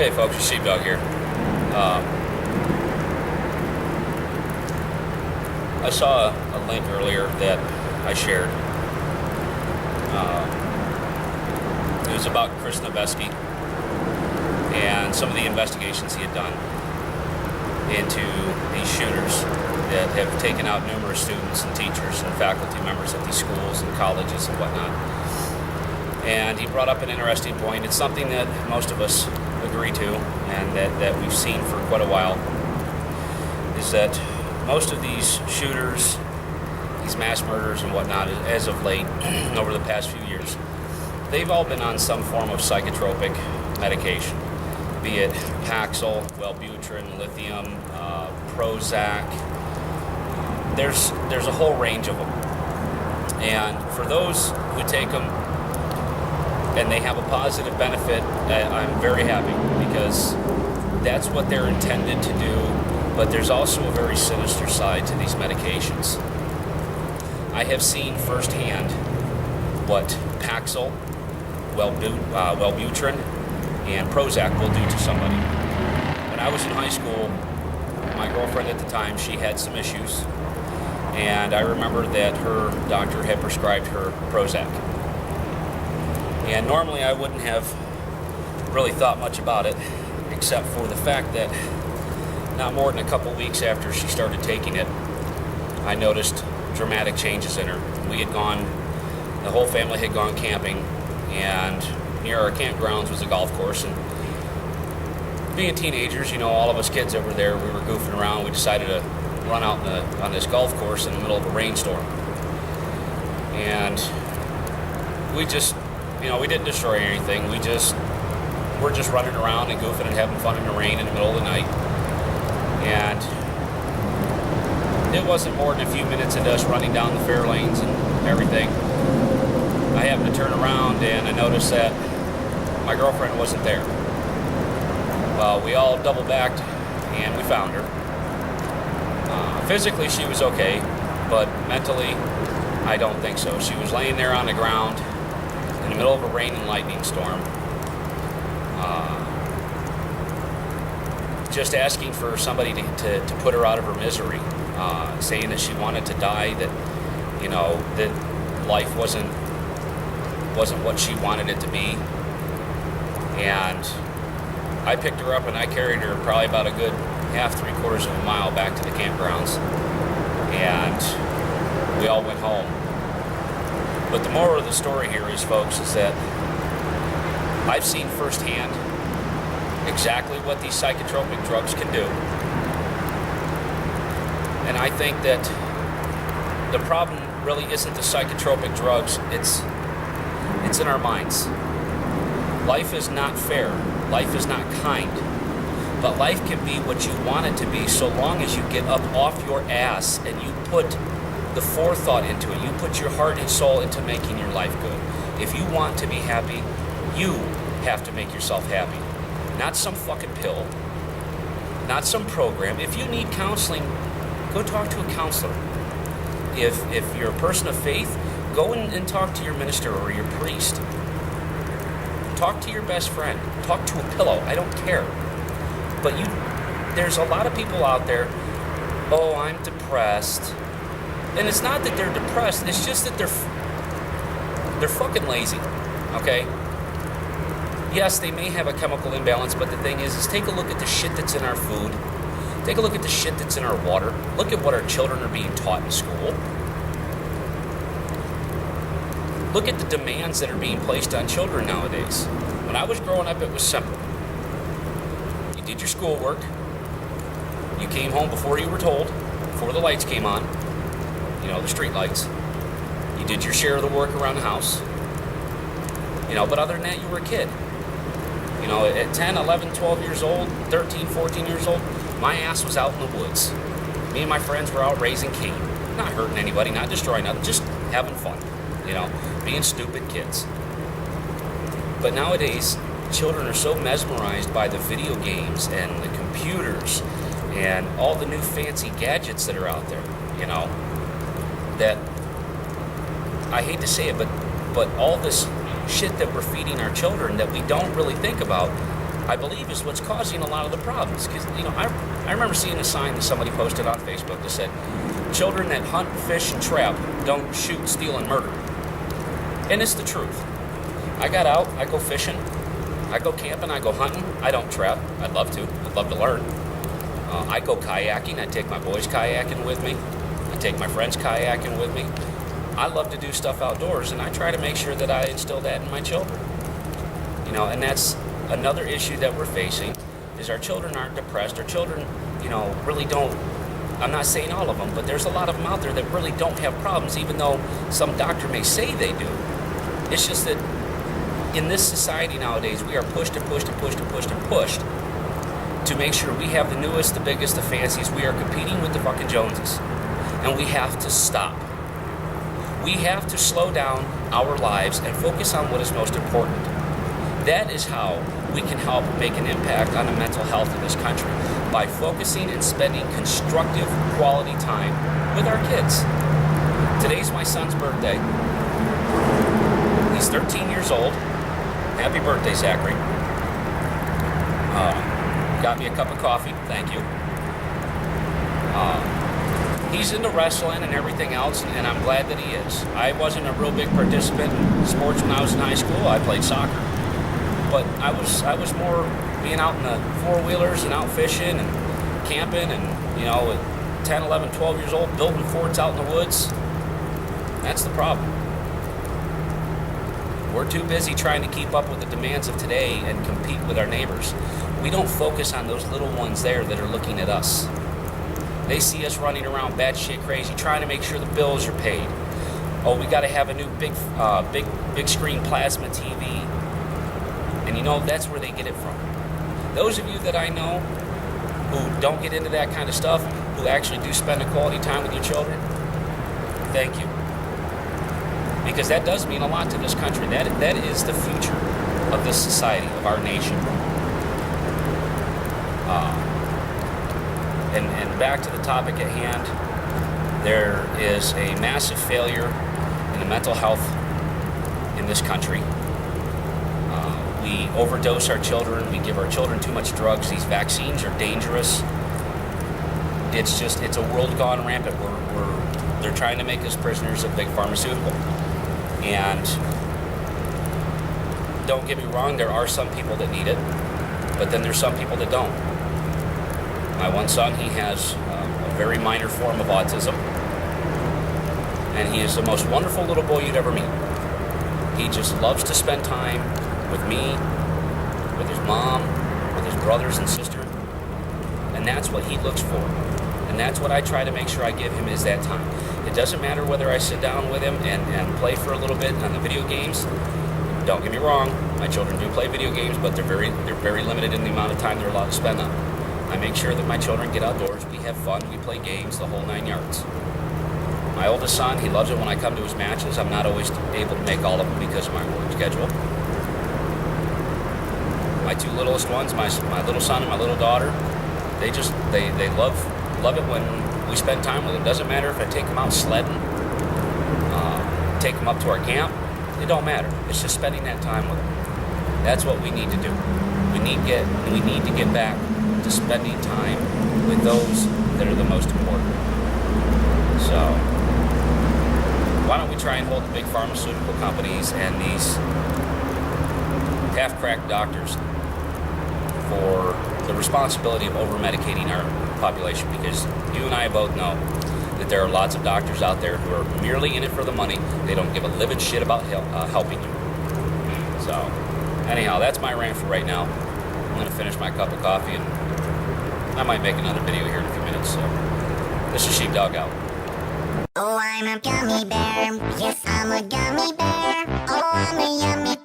Hey folks, it's Sheepdog here. I saw a link earlier that I shared. It was about Chris Noveski and some of the investigations he had done into these shooters that have taken out numerous students and teachers and faculty members at these schools and colleges and whatnot. And he brought up an interesting point. It's something that most of us agree to and that we've seen for quite a while, is that most of these shooters, these mass murders and whatnot, as of late, over the past few years, they've all been on some form of psychotropic medication, be it Paxil, Wellbutrin, lithium, Prozac. There's a whole range of them. And for those who take them and they have a positive benefit, I'm very happy, because that's what they're intended to do. But there's also a very sinister side to these medications. I have seen firsthand what Paxil, Wellbutrin, and Prozac will do to somebody. When I was in high school, my girlfriend at the time, she had some issues, and I remember that her doctor had prescribed her Prozac. And normally I wouldn't have really thought much about it, except for the fact that not more than a couple weeks after she started taking it, I noticed dramatic changes in her. The whole family had gone camping, and near our campgrounds was a golf course. And being teenagers, all of us kids over there, we were goofing around. We decided to run out on this golf course in the middle of a rainstorm. And we just, we didn't destroy anything. We're just running around and goofing and having fun in the rain in the middle of the night. And it wasn't more than a few minutes into us running down the fair lanes and everything, I happened to turn around and I noticed that my girlfriend wasn't there. Well, we all double backed and we found her. Physically she was okay, but mentally I don't think so. She was laying there on the ground in the middle of a rain and lightning storm, just asking for somebody to put her out of her misery, saying that she wanted to die, that that life wasn't what she wanted it to be. And I picked her up and I carried her probably about a good half, 3/4 of a mile back to the campgrounds, and we all went home. But the moral of the story here is, folks, is that I've seen firsthand exactly what these psychotropic drugs can do. And I think that the problem really isn't the psychotropic drugs, it's in our minds. Life is not fair. Life is not kind. But life can be what you want it to be, so long as you get up off your ass and you put the forethought into it. You put your heart and soul into making your life good. If you want to be happy, you have to make yourself happy. Not some fucking pill. Not some program. If you need counseling, go talk to a counselor. If you're a person of faith, go and talk to your minister or your priest. Talk to your best friend. Talk to a pillow. I don't care. But there's a lot of people out there, oh, I'm depressed. And it's not that they're depressed, it's just that they're fucking lazy, okay? Yes, they may have a chemical imbalance, but the thing is take a look at the shit that's in our food. Take a look at the shit that's in our water. Look at what our children are being taught in school. Look at the demands that are being placed on children nowadays. When I was growing up, it was simple. You did your schoolwork. You came home before you were told, before the lights came on, the street lights. You did your share of the work around the house. But other than that, you were a kid. At 10, 11, 12 years old, 13, 14 years old, my ass was out in the woods. Me and my friends were out raising cane. Not hurting anybody, not destroying nothing, just having fun. Being stupid kids. But nowadays, children are so mesmerized by the video games and the computers and all the new fancy gadgets that are out there, that I hate to say it, but all this shit that we're feeding our children that we don't really think about I believe is what's causing a lot of the problems. Because, I remember seeing a sign that somebody posted on Facebook that said, children that hunt, fish, and trap don't shoot, steal, and murder. And it's the truth. I got out, I go fishing, I go camping, I go hunting. I don't trap. I'd love to. I'd love to learn. I go kayaking. I take my boys kayaking with me. I take my friends kayaking with me. I love to do stuff outdoors, and I try to make sure that I instill that in my children. And that's another issue that we're facing, is our children aren't depressed. Our children, really don't, I'm not saying all of them, but there's a lot of them out there that really don't have problems, even though some doctor may say they do. It's just that in this society nowadays, we are pushed and pushed and pushed and pushed and pushed to make sure we have the newest, the biggest, the fanciest. We are competing with the fucking Joneses, and we have to stop. We have to slow down our lives and focus on what is most important. That is how we can help make an impact on the mental health of this country, by focusing and spending constructive quality time with our kids. Today's my son's birthday. He's 13 years old. Happy birthday, Zachary. Got me a cup of coffee. Thank you. He's into wrestling and everything else, and I'm glad that he is. I wasn't a real big participant in sports when I was in high school. I played soccer. But I was more being out in the four-wheelers and out fishing and camping and, at 10, 11, 12 years old, building forts out in the woods. That's the problem. We're too busy trying to keep up with the demands of today and compete with our neighbors. We don't focus on those little ones there that are looking at us. They see us running around batshit crazy, trying to make sure the bills are paid. Oh, we got to have a new big screen plasma TV. And that's where they get it from. Those of you that I know who don't get into that kind of stuff, who actually do spend a quality time with your children, thank you. Because that does mean a lot to this country. That is the future of this society, of our nation. And back to the topic at hand, there is a massive failure in the mental health in this country. We overdose our children. We give our children too much drugs. These vaccines are dangerous. It's a world gone rampant. They're trying to make us prisoners of big pharmaceutical. And don't get me wrong, there are some people that need it, but then there's some people that don't. My one son, he has a very minor form of autism, and he is the most wonderful little boy you'd ever meet. He just loves to spend time with me, with his mom, with his brothers and sister, and that's what he looks for. And that's what I try to make sure I give him, is that time. It doesn't matter whether I sit down with him and play for a little bit on the video games. Don't get me wrong, my children do play video games, but they're very limited in the amount of time they're allowed to spend on them. I make sure that my children get outdoors, we have fun, we play games, the whole 9 yards. My oldest son, he loves it when I come to his matches. I'm not always able to make all of them because of my work schedule. My two littlest ones, my little son and my little daughter, they love it when we spend time with them. Doesn't matter if I take them out sledding, take them up to our camp. It don't matter. It's just spending that time with them. That's what we need to do. We need to get back to spending time with those that are the most important. So why don't we try and hold the big pharmaceutical companies and these half-cracked doctors for the responsibility of over-medicating our population, because you and I both know that there are lots of doctors out there who are merely in it for the money. They don't give a livid shit about helping you. So anyhow, that's my rant for right now. I'm going to finish my cup of coffee, and I might make another video here in a few minutes. So this is Sheepdog out. Oh, I'm a gummy bear. Yes, I'm a gummy bear. Oh, I'm a yummy